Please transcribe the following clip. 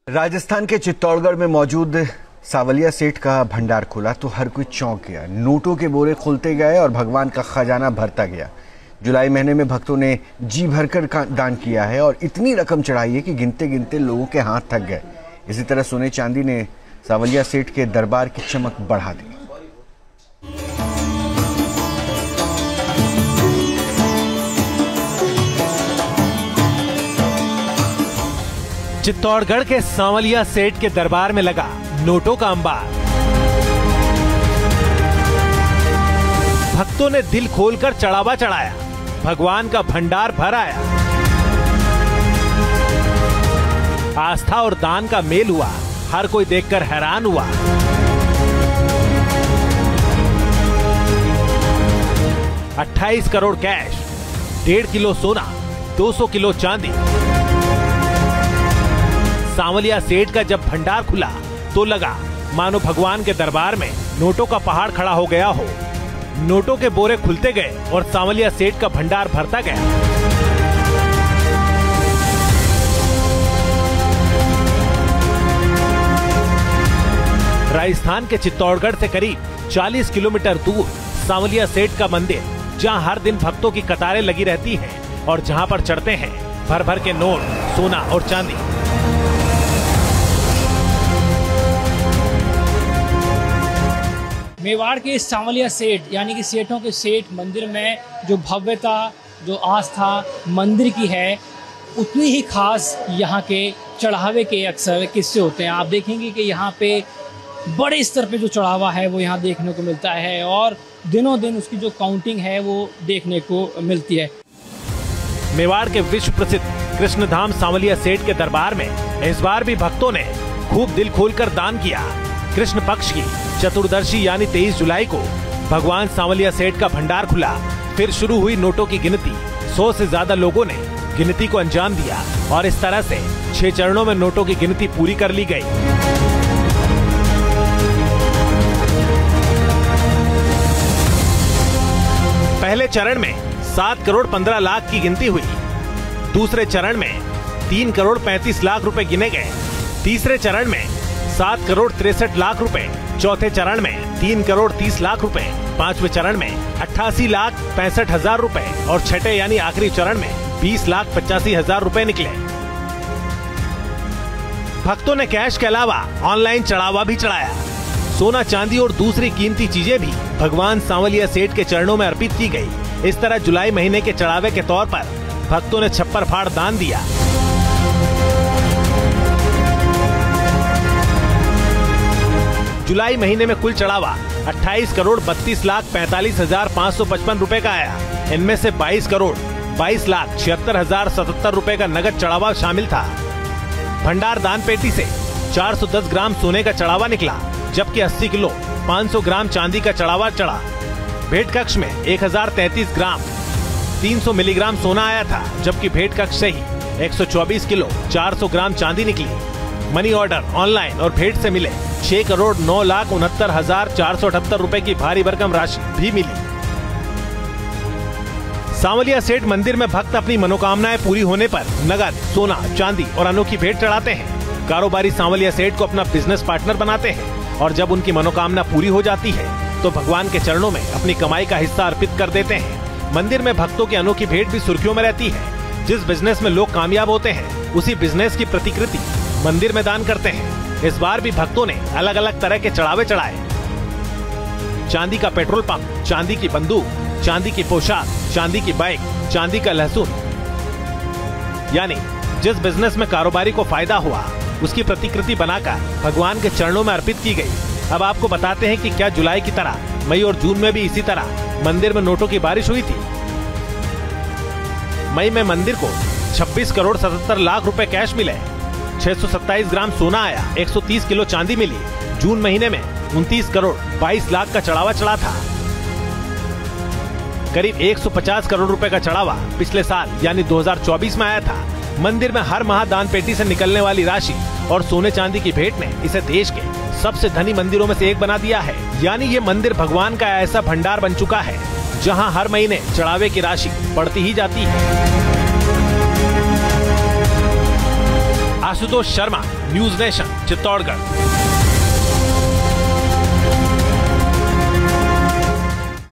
राजस्थान के चित्तौड़गढ़ में मौजूद सावलिया सेठ का भंडार खुला तो हर कोई चौंक गया। नोटों के बोरे खुलते गए और भगवान का खजाना भरता गया। जुलाई महीने में भक्तों ने जी भरकर दान किया है और इतनी रकम चढ़ाई है कि गिनते गिनते लोगों के हाथ थक गए। इसी तरह सोने चांदी ने सावलिया सेठ के दरबार की चमक बढ़ा दी। चित्तौड़गढ़ के सावलिया सेठ के दरबार में लगा नोटों का अंबार। भक्तों ने दिल खोलकर चढ़ावा चढ़ाया, भगवान का भंडार भर आया। आस्था और दान का मेल हुआ, हर कोई देखकर हैरान हुआ। $28 करोड़ कैश, 1.5 किलो सोना, 200 किलो चांदी। सावलिया सेठ का जब भंडार खुला तो लगा मानो भगवान के दरबार में नोटों का पहाड़ खड़ा हो गया हो। नोटों के बोरे खुलते गए और सावलिया सेठ का भंडार भरता गया। राजस्थान के चित्तौड़गढ़ से करीब 40 किलोमीटर दूर सावलिया सेठ का मंदिर, जहां हर दिन भक्तों की कतारें लगी रहती हैं और जहां पर चढ़ते हैं भर भर के नोट, सोना और चांदी। मेवाड़ के सावलिया सेठ यानी कि सेठों के सेठ मंदिर में जो भव्यता, जो आस्था मंदिर की है, उतनी ही खास यहाँ के चढ़ावे के अक्सर किस्से होते हैं। आप देखेंगे कि यहाँ पे बड़े स्तर पे जो चढ़ावा है वो यहाँ देखने को मिलता है और दिनों दिन उसकी जो काउंटिंग है वो देखने को मिलती है। मेवाड़ के विश्व प्रसिद्ध कृष्णधाम सावलिया सेठ के दरबार में इस बार भी भक्तों ने खूब दिल खोलकर दान किया। कृष्ण पक्ष की चतुर्दशी यानी 23 जुलाई को भगवान सावलिया सेठ का भंडार खुला। फिर शुरू हुई नोटों की गिनती। 100 से ज्यादा लोगों ने गिनती को अंजाम दिया और इस तरह से 6 चरणों में नोटों की गिनती पूरी कर ली गई। पहले चरण में 7 करोड़ 15 लाख की गिनती हुई। दूसरे चरण में 3 करोड़ 35 लाख रुपए गिने गए। तीसरे चरण में 7 करोड़ 63 लाख रुपए। चौथे चरण में 3 करोड़ 30 लाख रुपए। पांचवें चरण में 88 लाख 65 हजार रुपए और छठे यानी आखिरी चरण में 20 लाख 85 हजार रुपए निकले। भक्तों ने कैश के अलावा ऑनलाइन चढ़ावा भी चढ़ाया। सोना, चांदी और दूसरी कीमती चीजें भी भगवान सावलिया सेठ के चरणों में अर्पित की गई। इस तरह जुलाई महीने के चढ़ावे के तौर पर भक्तों ने छप्पर फाड़ दान दिया। जुलाई महीने में कुल चढ़ावा 28 करोड़ 32 लाख 45 हजार 555 रुपए का आया। इनमें से 22 करोड़ 22 लाख 76 हजार 77 रुपए का नगद चढ़ावा शामिल था। भंडार दान पेटी से 410 ग्राम सोने का चढ़ावा निकला, जबकि 80 किलो 500 ग्राम चांदी का चढ़ावा चढ़ा। भेंट कक्ष में 1033 ग्राम 300 मिलीग्राम सोना आया था, जबकि भेंट कक्ष से ही 124 किलो 400 ग्राम चांदी निकली। मनी ऑर्डर, ऑनलाइन और भेंट से मिले 6 करोड़ 9 लाख 69 हजार 478 रुपए की भारी भरकम राशि भी मिली। सावलिया सेठ मंदिर में भक्त अपनी मनोकामनाएं पूरी होने पर नगद, सोना, चांदी और अनोखी भेंट चढ़ाते हैं। कारोबारी सावलिया सेठ को अपना बिजनेस पार्टनर बनाते हैं और जब उनकी मनोकामना पूरी हो जाती है तो भगवान के चरणों में अपनी कमाई का हिस्सा अर्पित कर देते हैं। मंदिर में भक्तों की अनोखी भेंट भी सुर्खियों में रहती है। जिस बिजनेस में लोग कामयाब होते हैं उसी बिजनेस की प्रतिकृति मंदिर में दान करते हैं। इस बार भी भक्तों ने अलग अलग तरह के चढ़ावे चढ़ाए। चांदी का पेट्रोल पंप, चांदी की बंदूक, चांदी की पोशाक, चांदी की बाइक, चांदी का लहसुन। यानी जिस बिजनेस में कारोबारी को फायदा हुआ उसकी प्रतिकृति बनाकर भगवान के चरणों में अर्पित की गई। अब आपको बताते हैं कि क्या जुलाई की तरह मई और जून में भी इसी तरह मंदिर में नोटों की बारिश हुई थी। मई में मंदिर को 26 करोड़ 77 लाख रुपए कैश मिले। 627 ग्राम सोना आया, 130 किलो चांदी मिली। जून महीने में 29 करोड़ 22 लाख का चढ़ावा चढ़ा था। करीब 150 करोड़ रुपए का चढ़ावा पिछले साल यानी 2024 में आया था। मंदिर में हर माह दान पेटी से निकलने वाली राशि और सोने चांदी की भेंट ने इसे देश के सबसे धनी मंदिरों में से एक बना दिया है। यानी ये मंदिर भगवान का ऐसा भंडार बन चुका है जहां हर महीने चढ़ावे की राशि बढ़ती ही जाती है। Ashutosh Sharma, news nation Chittorgarh.